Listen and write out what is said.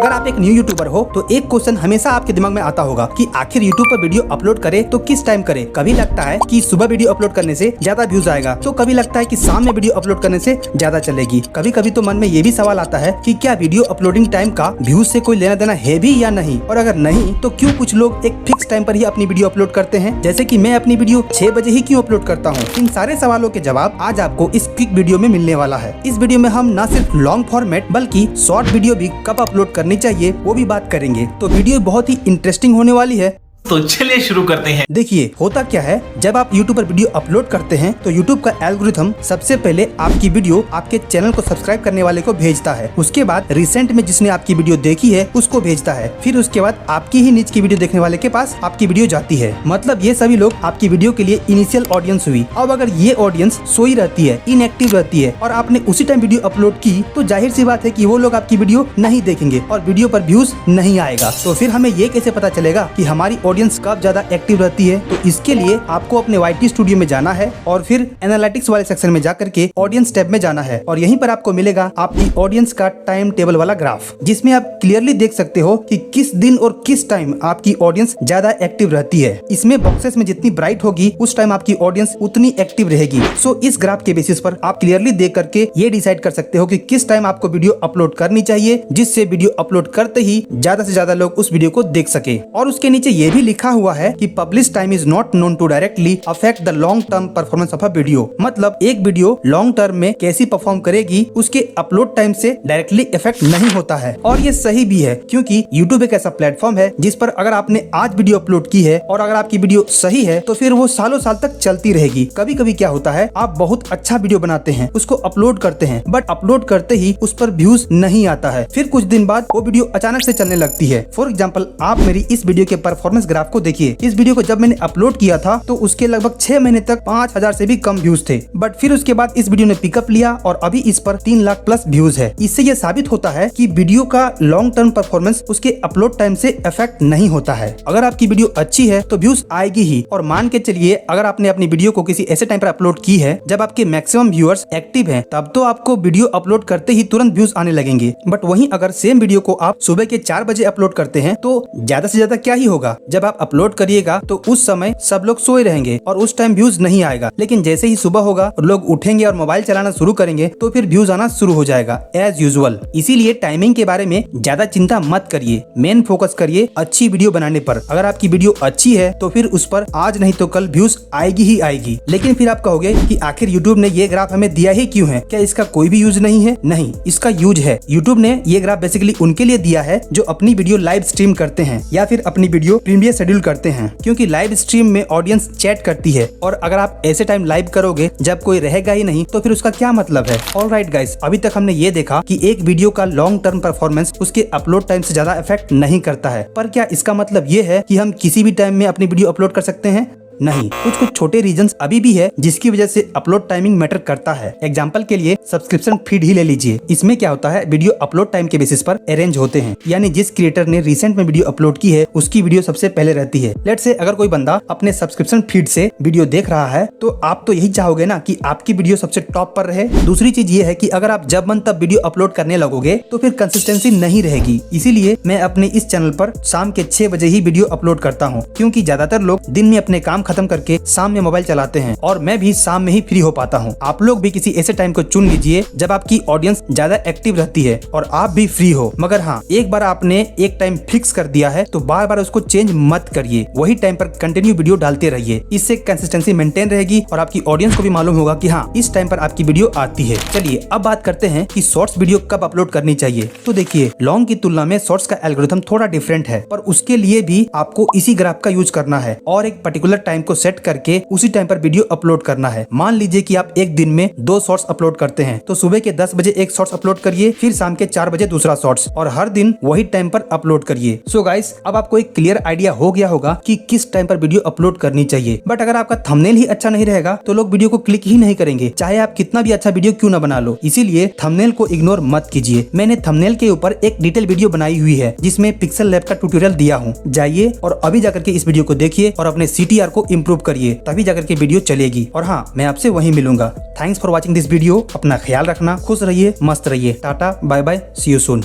अगर आप एक न्यू यूट्यूबर हो तो एक क्वेश्चन हमेशा आपके दिमाग में आता होगा कि आखिर यूट्यूब पर वीडियो अपलोड करे तो किस टाइम करे। कभी लगता है कि सुबह वीडियो अपलोड करने से ज्यादा व्यूज आएगा, तो कभी लगता है कि शाम में वीडियो अपलोड करने से ज्यादा चलेगी। कभी कभी तो मन में ये भी सवाल आता है कि क्या वीडियो अपलोडिंग टाइम का व्यूज से कोई लेना देना है भी या नहीं, और अगर नहीं तो क्यों कुछ लोग एक फिक्स टाइम पर ही अपनी वीडियो अपलोड करते हैं, जैसे कि मैं अपनी वीडियो 6 बजे ही क्यों अपलोड करता हूँ। इन सारे सवालों के जवाब आज आपको इस क्विक वीडियो में मिलने वाला है। इस वीडियो में हम न सिर्फ लॉन्ग फॉर्मेट बल्कि शॉर्ट वीडियो भी कब अपलोड करनी चाहिए वो भी बात करेंगे। तो वीडियो बहुत ही इंटरेस्टिंग होने वाली है, तो चलिए शुरू करते हैं। देखिए होता क्या है, जब आप YouTube पर वीडियो अपलोड करते हैं तो YouTube का एल्गोरिथम सबसे पहले आपकी वीडियो आपके चैनल को सब्सक्राइब करने वाले को भेजता है। उसके बाद रिसेंट में जिसने आपकी वीडियो देखी है उसको भेजता है। फिर उसके बाद आपकी ही नीच की वीडियो देखने वाले के पास आपकी वीडियो जाती है। मतलब ये सभी लोग आपकी वीडियो के लिए इनिशियल ऑडियंस हुई। अब अगर ये ऑडियंस सोई रहती है, इनएक्टिव रहती है और आपने उसी टाइम वीडियो अपलोड की तो जाहिर सी बात है कि वो लोग आपकी वीडियो नहीं देखेंगे और वीडियो पर व्यूज नहीं आएगा। तो फिर हमें ये कैसे पता चलेगा कि हमारी ऑडियंस कब ज्यादा एक्टिव रहती है? तो इसके लिए आपको अपने YT स्टूडियो में जाना है और फिर एनालिटिक्स वाले सेक्शन में जाकर के ऑडियंस टैब में जाना है और यहीं पर आपको मिलेगा आपकी ऑडियंस का टाइम टेबल वाला ग्राफ, जिसमें आप क्लियरली देख सकते हो कि किस दिन और किस टाइम आपकी ऑडियंस ज्यादा एक्टिव रहती है। इसमें बॉक्सेस में जितनी ब्राइट होगी उस टाइम आपकी ऑडियंस उतनी एक्टिव रहेगी। सो इस ग्राफ के बेसिस पर आप क्लियरली देख करके ये डिसाइड कर सकते हो कि किस टाइम आपको वीडियो अपलोड करनी चाहिए, जिससे वीडियो अपलोड करते ही ज्यादा से ज्यादा लोग उस वीडियो को देख सके। और उसके नीचे ये भी लिखा हुआ है कि publish time is not known to directly affect the long term performance of a video. मतलब एक वीडियो लॉन्ग टर्म में कैसी परफॉर्म करेगी उसके अपलोड टाइम से डायरेक्टली इफेक्ट नहीं होता है। और ये सही भी है, क्योंकि YouTube एक ऐसा प्लेटफॉर्म है जिस पर अगर आपने आज वीडियो अपलोड की है और अगर आपकी वीडियो सही है तो फिर वो सालों साल तक चलती रहेगी। कभी कभी क्या होता है, आप बहुत अच्छा वीडियो बनाते हैं, उसको अपलोड करते हैं, बट अपलोड करते ही उस पर व्यूज नहीं आता है। फिर कुछ दिन बाद वो वीडियो अचानक से चलने लगती है। फॉर एग्जाम्पल आप मेरी इस वीडियो के परफॉर्मेंस ग्राफ को देखिए। इस वीडियो को जब मैंने अपलोड किया था तो उसके लगभग 6 महीने तक 5000 से भी कम व्यूज थे, बट फिर उसके बाद इस वीडियो ने पिकअप लिया और अभी इस पर 3 लाख प्लस व्यूज है। इससे ये साबित होता है कि वीडियो का लॉन्ग टर्म परफॉर्मेंस उसके अपलोड टाइम से इफेक्ट नहीं होता है। अगर आपकी वीडियो अच्छी है तो व्यूज आएगी ही। और मान के चलिए अगर आपने अपनी वीडियो को किसी ऐसे टाइम पर अपलोड की है जब आपके मैक्सिमम व्यूअर्स एक्टिव हैं, तब तो आपको वीडियो अपलोड करते ही तुरंत व्यूज आने लगेंगे। बट वहीं अगर सेम वीडियो को आप सुबह के 4 बजे अपलोड करते हैं तो ज्यादा से ज्यादा क्या ही होगा, जब आप अपलोड करिएगा तो उस समय सब लोग सोए रहेंगे और उस टाइम व्यूज नहीं आएगा। लेकिन जैसे ही सुबह होगा और लोग उठेंगे और मोबाइल चलाना शुरू करेंगे तो फिर व्यूज आना शुरू हो जाएगा एज यूजुअल। इसीलिए टाइमिंग के बारे में ज्यादा चिंता मत करिए, मेन फोकस करिए अच्छी वीडियो बनाने पर। अगर आपकी वीडियो अच्छी है तो फिर उस पर आज नहीं तो कल व्यूज आएगी ही आएगी। लेकिन फिर आप कहोगे कि आखिर यूट्यूब ने ये ग्राफ हमें दिया ही क्यों है? क्या इसका कोई भी यूज नहीं है? नहीं, इसका यूज है। यूट्यूब ने ये ग्राफ बेसिकली उनके लिए दिया है जो अपनी वीडियो लाइव स्ट्रीम करते हैं या फिर अपनी वीडियो प्रीमियर शेड्यूल करते हैं, क्योंकि लाइव स्ट्रीम में ऑडियंस चैट करती है और अगर आप ऐसे टाइम लाइव करोगे जब कोई रहेगा ही नहीं तो फिर उसका क्या मतलब है। ऑलराइट गाइस, अभी तक हमने ये देखा कि एक वीडियो का लॉन्ग टर्म परफॉर्मेंस उसके अपलोड टाइम से ज्यादा इफेक्ट नहीं करता है, पर क्या इसका मतलब ये है कि हम किसी भी टाइम में अपनी वीडियो अपलोड कर सकते हैं? नहीं, कुछ छोटे रीजंस अभी भी है जिसकी वजह से अपलोड टाइमिंग मैटर करता है। एग्जांपल के लिए सब्सक्रिप्शन फीड ही ले लीजिए। इसमें क्या होता है, वीडियो अपलोड टाइम के बेसिस पर अरेंज होते हैं, यानी जिस क्रिएटर ने रिसेंट में वीडियो अपलोड की है उसकी वीडियो सबसे पहले रहती है। लेट्स से अगर कोई बंदा अपने सब्सक्रिप्शन फीड से वीडियो देख रहा है तो आप तो यही चाहोगे ना कि आपकी वीडियो सबसे टॉप पर रहे। दूसरी चीज ये है कि अगर आप जब मन तब वीडियो अपलोड करने लगोगे तो फिर कंसिस्टेंसी नहीं रहेगी। इसीलिए मैं अपने इस चैनल पर शाम के 6 बजे ही वीडियो अपलोड करता हूँ, क्योंकि ज्यादातर लोग दिन में अपने काम खत्म करके शाम में मोबाइल चलाते हैं और मैं भी शाम में ही फ्री हो पाता हूँ। आप लोग भी किसी ऐसे टाइम को चुन लीजिए जब आपकी ऑडियंस ज्यादा एक्टिव रहती है और आप भी फ्री हो। मगर हाँ, एक बार आपने एक टाइम फिक्स कर दिया है तो बार बार उसको चेंज मत करिए, वही टाइम पर कंटिन्यू वीडियो डालते रहिए। इससे कंसिस्टेंसी मेंटेन रहेगी और आपकी ऑडियंस को भी मालूम होगा कि हाँ, इस टाइम पर आपकी वीडियो आती है। चलिए अब बात करते हैं कि शॉर्ट्स वीडियो कब अपलोड करनी चाहिए। तो देखिए, लॉन्ग की तुलना में शॉर्ट्स का एल्गोरिथम थोड़ा डिफरेंट है, पर उसके लिए भी आपको इसी ग्राफ का यूज करना है और एक पर्टिकुलर टाइम को सेट करके उसी टाइम पर वीडियो अपलोड करना है। मान लीजिए कि आप एक दिन में 2 शॉर्ट्स अपलोड करते हैं तो सुबह के 10 बजे एक शॉर्ट्स अपलोड करिए, फिर शाम के 4 बजे दूसरा शॉर्ट्स, और हर दिन वही टाइम पर अपलोड करिए। सो गाइस, अब आपको एक क्लियर आइडिया हो गया होगा कि किस टाइम पर वीडियो अपलोड करनी चाहिए। बट अगर आपका थंबनेल ही अच्छा नहीं रहेगा तो लोग वीडियो को क्लिक ही नहीं करेंगे, चाहे आप कितना भी अच्छा वीडियो क्यों ना बना लो। इसीलिए थंबनेल को इग्नोर मत कीजिए। मैंने थंबनेल के ऊपर एक डिटेल वीडियो बनाई हुई है जिसमें पिक्सल लैब का ट्यूटोरियल दिया हूँ। जाइए और अभी जाकर के इस वीडियो को देखिए और अपने CTR को इम्प्रूव करिए, तभी जाकर के वीडियो चलेगी। और हाँ, मैं आपसे वहीं मिलूंगा। Thanks for watching this video. अपना ख्याल रखना, खुश रहिए, मस्त रहिए। टाटा, bye bye, see you soon.